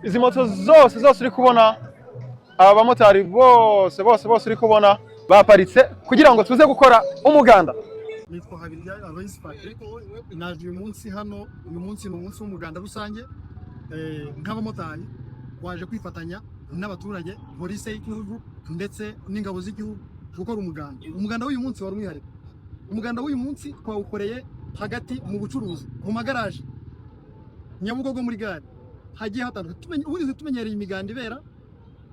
Izi moto zose uri kubona, aba bamotari bose uri kubona baparitse kugira ngo tuze gukora umuganda. Nitwa Habirya Aloys Patrick, naje uyu munsi hano. Uyu munsi ni umunsi w'umuganda rusange, nk'abamotari waje kwifatanya n'abaturage, polisi y'igihugu ndetse n'ingabo z'igihugu gukora umuganda. Umuganda w'uyu munsi wari umwihariko. Umuganda w'uyu munsi twawukoreye hagati mu bucuruzi, mu magaraje Nyabugogo muri gare hagiye hatandukanye. Ubundi tumenyereye imiganda ibera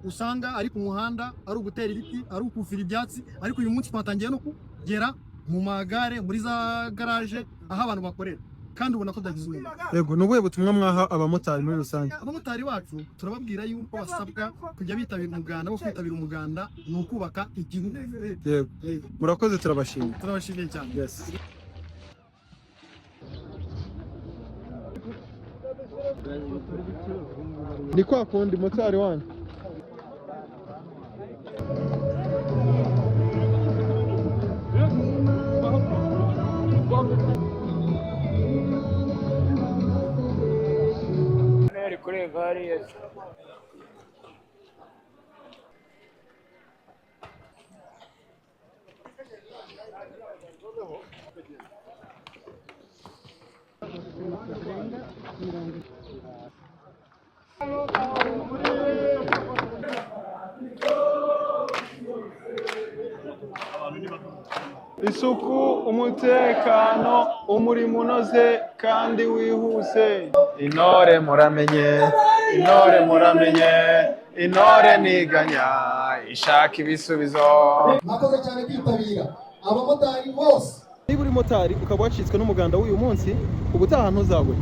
usanga ari ku muhanda, ari ugutera ibiti, ari ukufira ibyatsi, ariko uyu munsi twatangiye no kugera mu magare, muri za garage aho abantu bakorera, kandi ubona ko byagize umumaro. Yego, ni ubuhe butumwa mwaha abamotari muri rusange? Abamotari bacu turababwira yuko basabwa kujya bitabira umuganda. Wo kwitabira umuganda ni ukubaka igihugu. Yego, murakoze, turabashimiye. Turabashimiye cyane. Yes. Ni kwa kundi motari wanyu. Isuku, umutekano, umurimo unoze kandi wihuse. Intore muramenye, intore muramenye, intore niganya ishaka ibisubizo. Mwakoze cyane kwitabira abamotari bose. Niba uri motari ukaba wacitswe n'umuganda w'uyu munsi, ubutaha ntuzabure.